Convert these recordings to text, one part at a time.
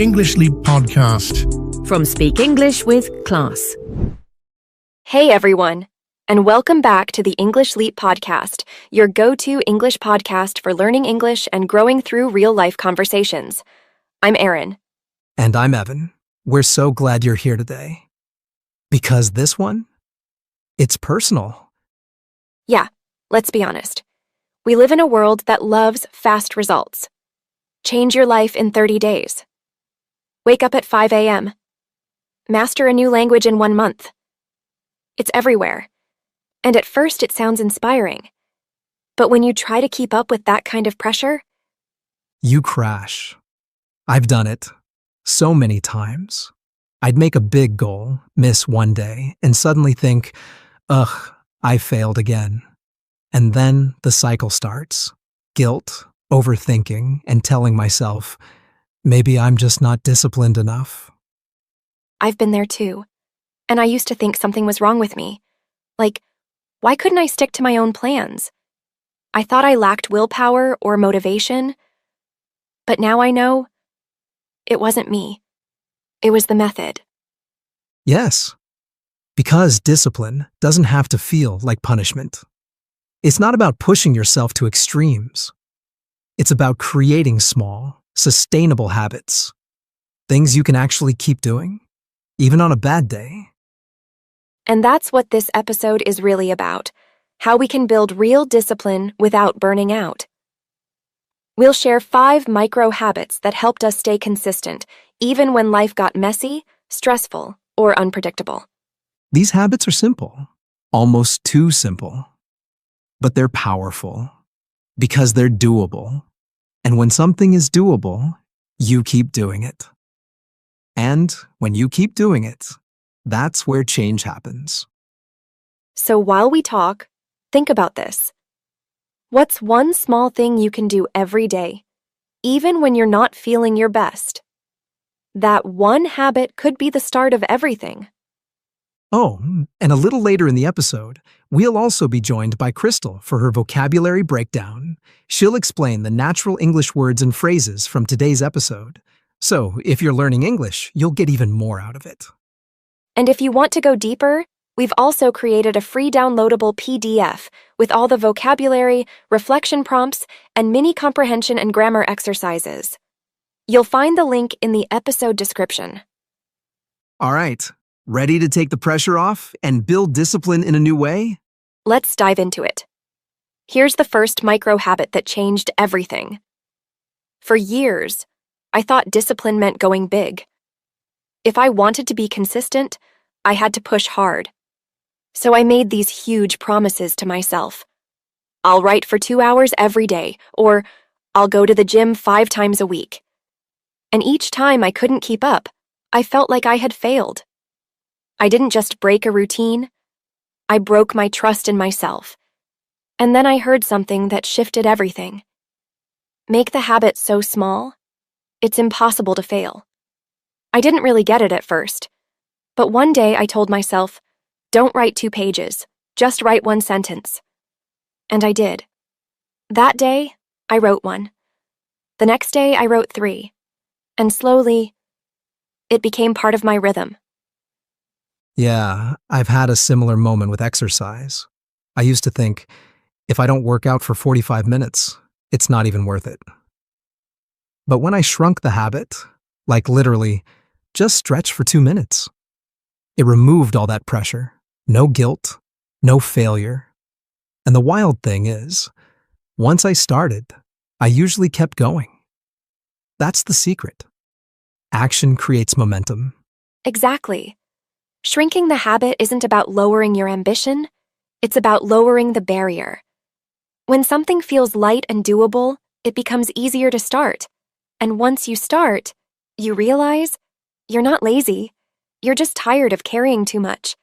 English Leap Podcast. From Speak English with Class. Hey everyone, and welcome back to the English Leap Podcast, your go-to English podcast for learning English and growing through real-life conversations. I'm Erin. And I'm Evan. We're so glad you're here today. Because this one, it's personal. Yeah, let's be honest. We live in a world that loves fast results. Change your life in 30 days. Wake up at 5 a.m. Master a new language in 1 month. It's everywhere. And at first it sounds inspiring. But when you try to keep up with that kind of pressure, You crash. I've done it so many times. I'd make a big goal, miss one day, and suddenly think, ugh, I failed again. And then the cycle starts. Guilt, overthinking, and telling myself, maybe I'm just not disciplined enough. I've been there too. And I used to think something was wrong with me. Like, why couldn't I stick to my own plans? I thought I lacked willpower or motivation. But now I know it wasn't me. It was the method. Yes, because discipline doesn't have to feel like punishment. It's not about pushing yourself to extremes. It's about creating small, sustainable habits. Things you can actually keep doing, even on a bad day. And that's what this episode is really about, how we can build real discipline without burning out. We'll share 5 micro habits that helped us stay consistent, even when life got messy, stressful, or unpredictable. These habits are simple, almost too simple. But they're powerful because they're doable. And when something is doable, you keep doing it. And when you keep doing it, that's where change happens. So while we talk, think about this. What's one small thing you can do every day, even when you're not feeling your best? That one habit could be the start of everything. Oh, and a little later in the episode, we'll also be joined by Krystal for her vocabulary breakdown. She'll explain the natural English words and phrases from today's episode. So, if you're learning English, you'll get even more out of it. And if you want to go deeper, we've also created a free downloadable PDF with all the vocabulary, reflection prompts, and mini comprehension and grammar exercises. You'll find the link in the episode description. All right, ready to take the pressure off and build discipline in a new way? Let's dive into it. Here's the first micro habit that changed everything. For years, I thought discipline meant going big. If I wanted to be consistent, I had to push hard. So I made these huge promises to myself. I'll write for 2 hours every day, or I'll go to the gym 5 times a week. And each time I couldn't keep up, I felt like I had failed. I didn't just break a routine, I broke my trust in myself. And then I heard something that shifted everything. Make the habit so small, it's impossible to fail. I didn't really get it at first, but one day I told myself, don't write 2 pages, just write 1 sentence. And I did. That day, I wrote 1. The next day, I wrote 3. And slowly, it became part of my rhythm. Yeah, I've had a similar moment with exercise. I used to think, if I don't work out for 45 minutes, it's not even worth it. But when I shrunk the habit, like literally, just stretch for 2 minutes, it removed all that pressure, no guilt, no failure. And the wild thing is, once I started, I usually kept going. That's the secret. Action creates momentum. Exactly. Shrinking the habit isn't about lowering your ambition, it's about lowering the barrier. When something feels light and doable, it becomes easier to start. And once you start, you realize you're not lazy, you're just tired of carrying too much.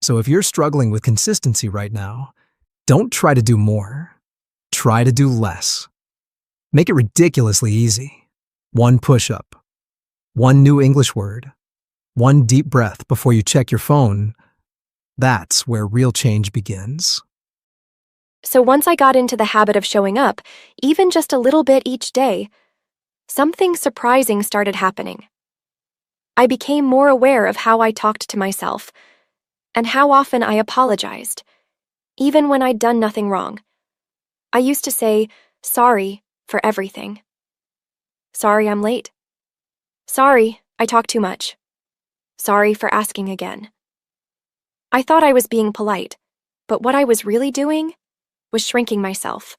So if you're struggling with consistency right now, don't try to do more. Try to do less. Make it ridiculously easy. 1 push-up, 1 new English word, 1 deep breath before you check your phone. That's where real change begins. So once I got into the habit of showing up, even just a little bit each day, something surprising started happening. I became more aware of how I talked to myself and how often I apologized, even when I'd done nothing wrong. I used to say, sorry for everything. Sorry I'm late. Sorry, I talk too much. Sorry for asking again. I thought I was being polite, but what I was really doing was shrinking myself.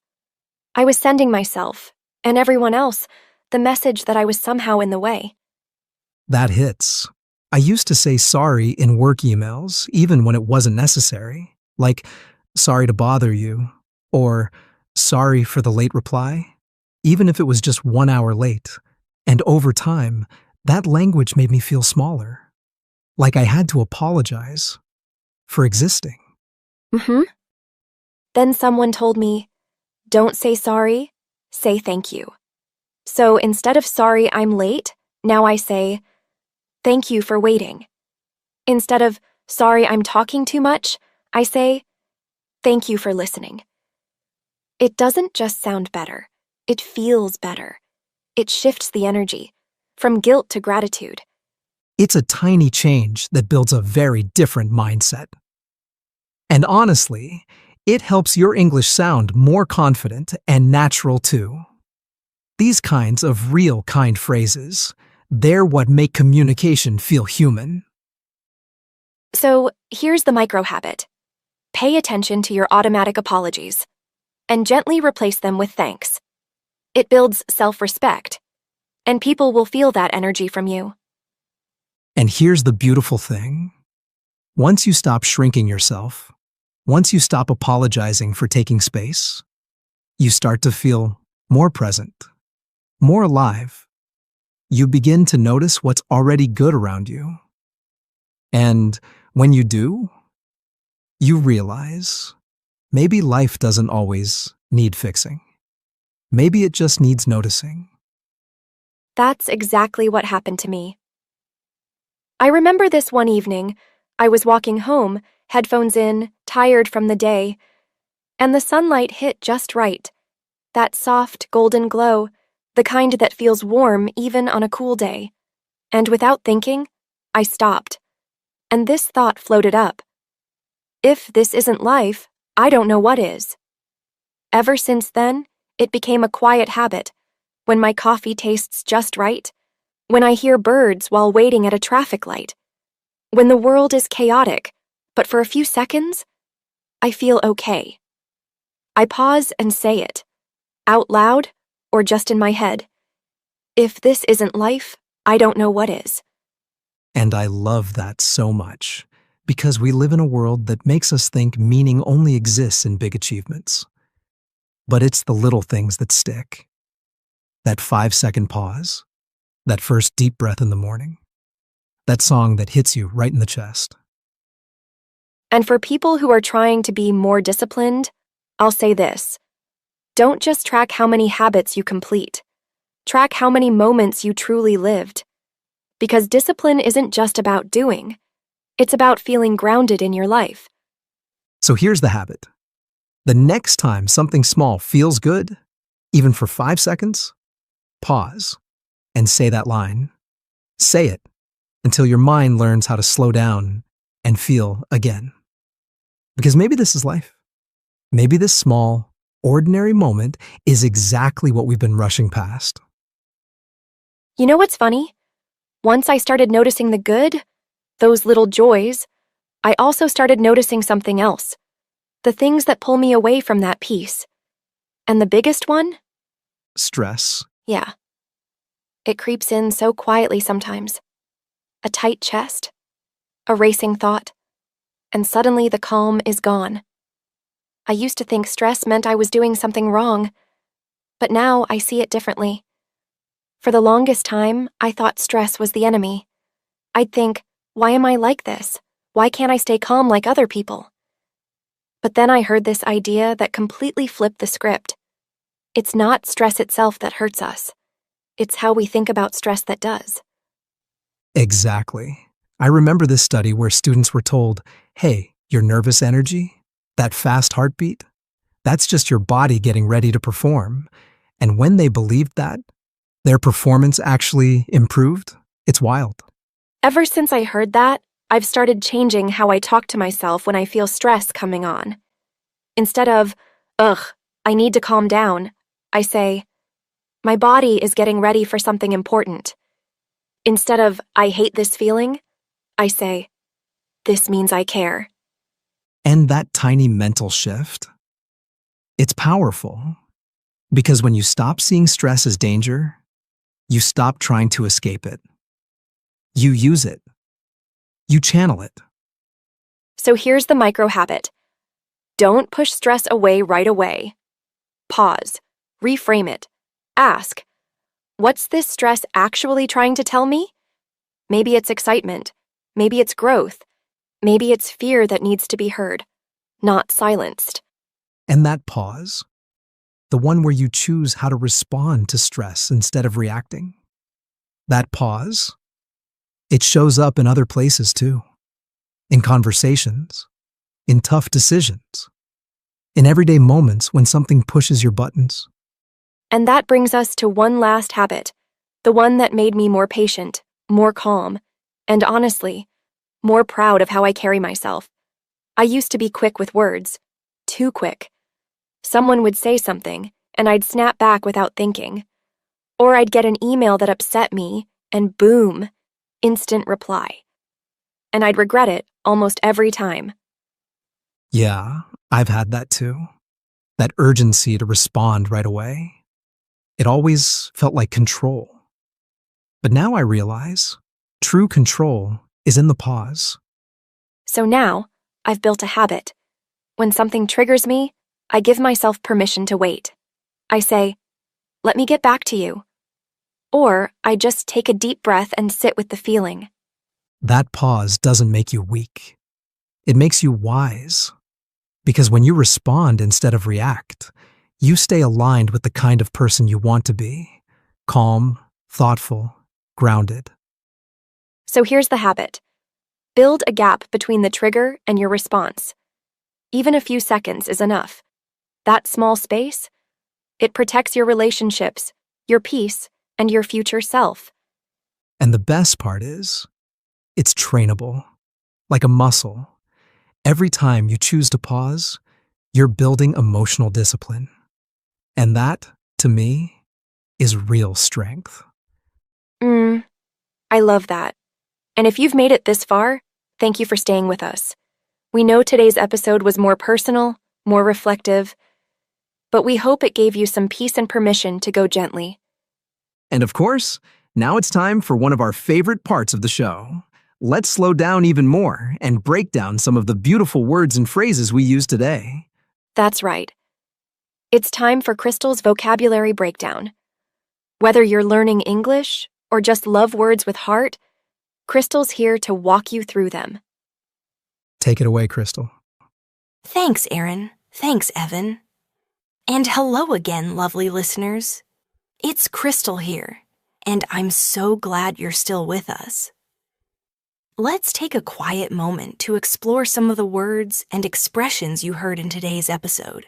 I was sending myself, and everyone else, the message that I was somehow in the way. That hits. I used to say sorry in work emails, even when it wasn't necessary, like, sorry to bother you, or sorry for the late reply, even if it was just 1 hour late. And over time, that language made me feel smaller, like I had to apologize for existing. Then someone told me, don't say sorry, say thank you. So instead of sorry I'm late, now I say, thank you for waiting. Instead of sorry I'm talking too much, I say, thank you for listening. It doesn't just sound better, it feels better. It shifts the energy, from guilt to gratitude. It's a tiny change that builds a very different mindset. And honestly, it helps your English sound more confident and natural too. These kinds of real kind phrases, they're what make communication feel human. So here's the micro habit. Pay attention to your automatic apologies and gently replace them with thanks. It builds self-respect, and people will feel that energy from you. And here's the beautiful thing. Once you stop shrinking yourself, once you stop apologizing for taking space, you start to feel more present, more alive. You begin to notice what's already good around you. And when you do, you realize maybe life doesn't always need fixing. Maybe it just needs noticing. That's exactly what happened to me. I remember this one evening, I was walking home, headphones in, tired from the day, and the sunlight hit just right. That soft, golden glow, the kind that feels warm even on a cool day. And without thinking, I stopped. And this thought floated up. If this isn't life, I don't know what is. Ever since then, it became a quiet habit. When my coffee tastes just right, when I hear birds while waiting at a traffic light, when the world is chaotic, but for a few seconds, I feel okay. I pause and say it, out loud or just in my head. If this isn't life, I don't know what is. And I love that so much, because we live in a world that makes us think meaning only exists in big achievements. But it's the little things that stick. That 5-second pause, that first deep breath in the morning, that song that hits you right in the chest. And for people who are trying to be more disciplined, I'll say this. Don't just track how many habits you complete. Track how many moments you truly lived. Because discipline isn't just about doing. It's about feeling grounded in your life. So here's the habit. The next time something small feels good, even for 5 seconds, pause and say that line. Say it until your mind learns how to slow down and feel again. Because maybe this is life. Maybe this small, ordinary moment is exactly what we've been rushing past. You know what's funny? Once I started noticing the good, those little joys, I also started noticing something else. The things that pull me away from that peace. And the biggest one? Stress. Yeah. It creeps in so quietly sometimes. A tight chest, a racing thought, and suddenly the calm is gone. I used to think stress meant I was doing something wrong, but now I see it differently. For the longest time, I thought stress was the enemy. I'd think, why am I like this? Why can't I stay calm like other people? But then I heard this idea that completely flipped the script. It's not stress itself that hurts us. It's how we think about stress that does. Exactly. I remember this study where students were told, hey, your nervous energy, that fast heartbeat, that's just your body getting ready to perform. And when they believed that, their performance actually improved. It's wild. Ever since I heard that, I've started changing how I talk to myself when I feel stress coming on. Instead of, ugh, I need to calm down, I say, my body is getting ready for something important. Instead of, I hate this feeling, I say, this means I care. And that tiny mental shift, it's powerful. Because when you stop seeing stress as danger, you stop trying to escape it. You use it. You channel it. So here's the micro habit. Don't push stress away right away. Pause. Reframe it. Ask, what's this stress actually trying to tell me? Maybe it's excitement. Maybe it's growth. Maybe it's fear that needs to be heard, not silenced. And that pause, the one where you choose how to respond to stress instead of reacting, that pause, it shows up in other places too. In conversations, in tough decisions, in everyday moments when something pushes your buttons. And that brings us to one last habit, the one that made me more patient, more calm, and honestly, more proud of how I carry myself. I used to be quick with words, too quick. Someone would say something, and I'd snap back without thinking. Or I'd get an email that upset me, and boom, instant reply. And I'd regret it almost every time. Yeah, I've had that too. That urgency to respond right away. It always felt like control. But now I realize true control is in the pause. So now, I've built a habit. When something triggers me, I give myself permission to wait. I say, let me get back to you. Or I just take a deep breath and sit with the feeling. That pause doesn't make you weak. It makes you wise. Because when you respond instead of react, you stay aligned with the kind of person you want to be. Calm, thoughtful, grounded. So here's the habit. Build a gap between the trigger and your response. Even a few seconds is enough. That small space, it protects your relationships, your peace, and your future self. And the best part is, it's trainable, like a muscle. Every time you choose to pause, you're building emotional discipline. And that, to me, is real strength. I love that. And if you've made it this far, thank you for staying with us. We know today's episode was more personal, more reflective, but we hope it gave you some peace and permission to go gently. And of course, now it's time for one of our favorite parts of the show. Let's slow down even more and break down some of the beautiful words and phrases we use today. That's right. It's time for Krystal's vocabulary breakdown. Whether you're learning English or just love words with heart, Krystal's here to walk you through them. Take it away, Krystal. Thanks, Aaron. Thanks, Evan. And hello again, lovely listeners. It's Krystal here, and I'm so glad you're still with us. Let's take a quiet moment to explore some of the words and expressions you heard in today's episode.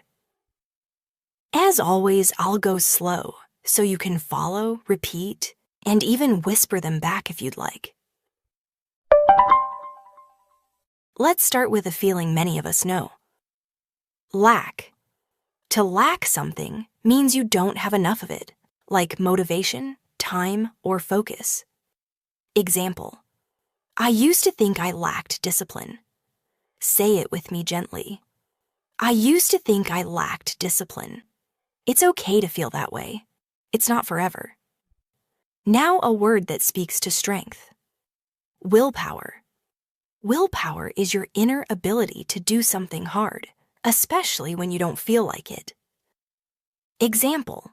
As always, I'll go slow, so you can follow, repeat, and even whisper them back if you'd like. Let's start with a feeling many of us know. Lack. To lack something means you don't have enough of it, like motivation, time, or focus. Example. I used to think I lacked discipline. Say it with me gently. I used to think I lacked discipline. It's okay to feel that way. It's not forever. Now a word that speaks to strength. Willpower. Willpower is your inner ability to do something hard, especially when you don't feel like it. Example.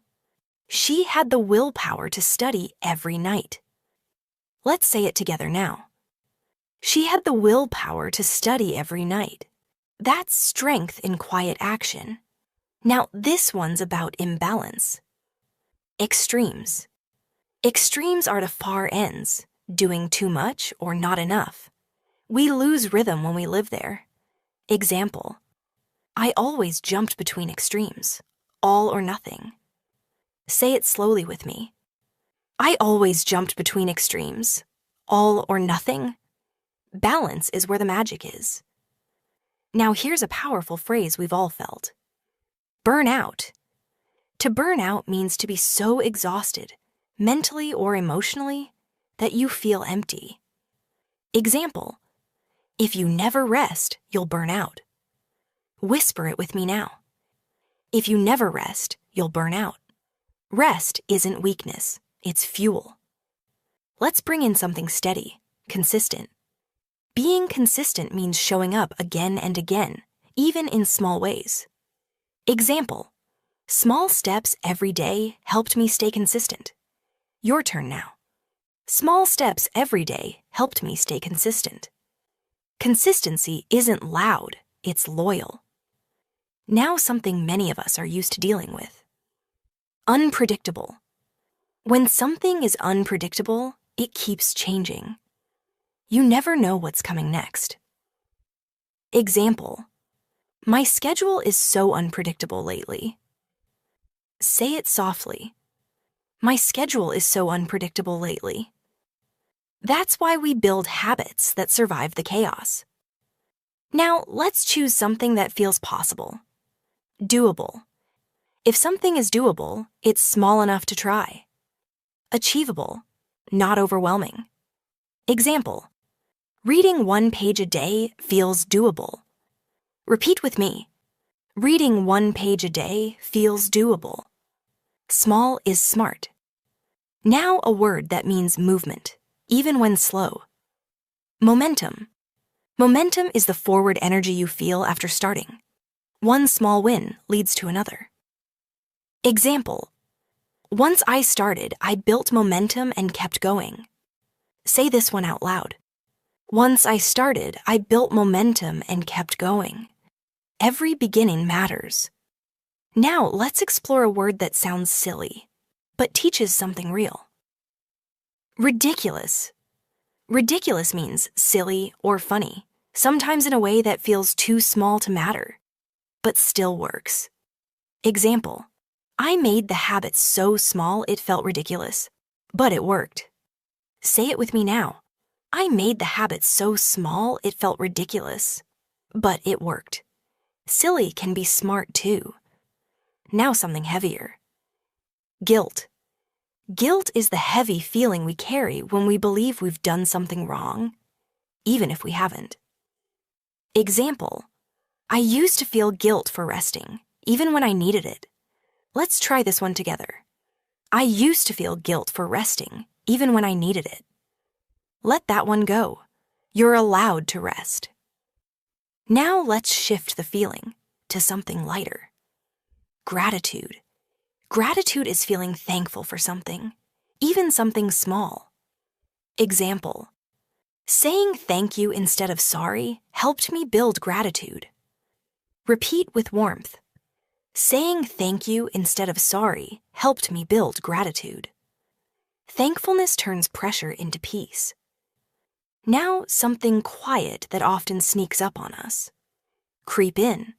She had the willpower to study every night. Let's say it together now. She had the willpower to study every night. That's strength in quiet action. Now this one's about imbalance. Extremes. Extremes are to far ends, doing too much or not enough. We lose rhythm when we live there. Example. I always jumped between extremes, all or nothing. Say it slowly with me. I always jumped between extremes, all or nothing. Balance is where the magic is. Now here's a powerful phrase we've all felt. Burn out. To burn out means to be so exhausted, mentally or emotionally, that you feel empty. Example, if you never rest, you'll burn out. Whisper it with me now. If you never rest, you'll burn out. Rest isn't weakness, it's fuel. Let's bring in something steady, consistent. Being consistent means showing up again and again, even in small ways. Example, small steps every day helped me stay consistent. Your turn now. Small steps every day helped me stay consistent. Consistency isn't loud, it's loyal. Now something many of us are used to dealing with. Unpredictable. When something is unpredictable, it keeps changing. You never know what's coming next. Example, my schedule is so unpredictable lately. Say it softly. My schedule is so unpredictable lately. That's why we build habits that survive the chaos. Now, let's choose something that feels possible. Doable. If something is doable, it's small enough to try. Achievable, not overwhelming. Example, reading 1 page a day feels doable. Repeat with me. Reading 1 page a day feels doable. Small is smart. Now a word that means movement, even when slow. Momentum. Momentum is the forward energy you feel after starting. One small win leads to another. Example, once I started, I built momentum and kept going. Say this one out loud. Once I started, I built momentum and kept going. Every beginning matters. Now let's explore a word that sounds silly, but teaches something real. Ridiculous. Ridiculous means silly or funny, sometimes in a way that feels too small to matter, but still works. Example, I made the habit so small it felt ridiculous, but it worked. Say it with me now. I made the habit so small it felt ridiculous, but it worked. Silly can be smart too. Now something heavier. Guilt. Guilt is the heavy feeling we carry when we believe we've done something wrong, even if we haven't. Example, I used to feel guilt for resting, even when I needed it. Let's try this one together. I used to feel guilt for resting, even when I needed it. Let that one go. You're allowed to rest. Now let's shift the feeling to something lighter. Gratitude. Gratitude is feeling thankful for something, even something small. Example, saying thank you instead of sorry helped me build gratitude. Repeat with warmth. Saying thank you instead of sorry helped me build gratitude. Thankfulness turns pressure into peace. Now something quiet that often sneaks up on us. Creep in.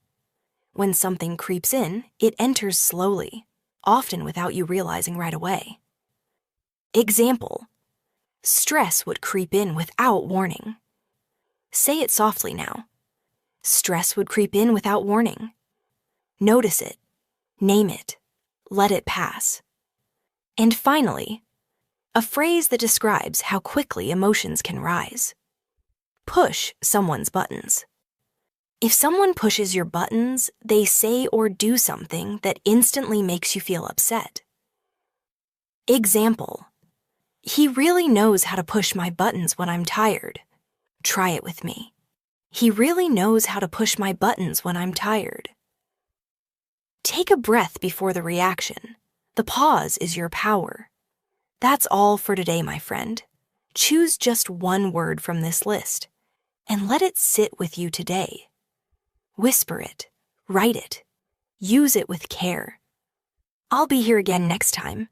When something creeps in, it enters slowly, often without you realizing right away. Example, stress would creep in without warning. Say it softly now. Stress would creep in without warning. Notice it, name it, let it pass. And finally, a phrase that describes how quickly emotions can rise. Push someone's buttons. If someone pushes your buttons, they say or do something that instantly makes you feel upset. Example, he really knows how to push my buttons when I'm tired. Try it with me. He really knows how to push my buttons when I'm tired. Take a breath before the reaction. The pause is your power. That's all for today, my friend. Choose just one word from this list and let it sit with you today. Whisper it, write it, use it with care. I'll be here again next time.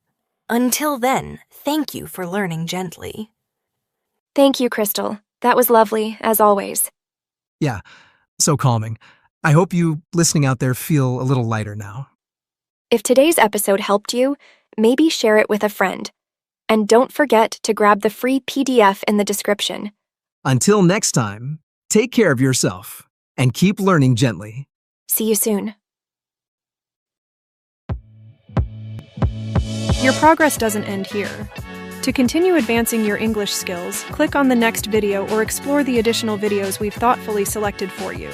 Until then, thank you for learning gently. Thank you, Krystal. That was lovely, as always. Yeah, so calming. I hope you listening out there feel a little lighter now. If today's episode helped you, maybe share it with a friend. And don't forget to grab the free PDF in the description. Until next time, take care of yourself and keep learning gently. See you soon. Your progress doesn't end here. To continue advancing your English skills, click on the next video or explore the additional videos we've thoughtfully selected for you.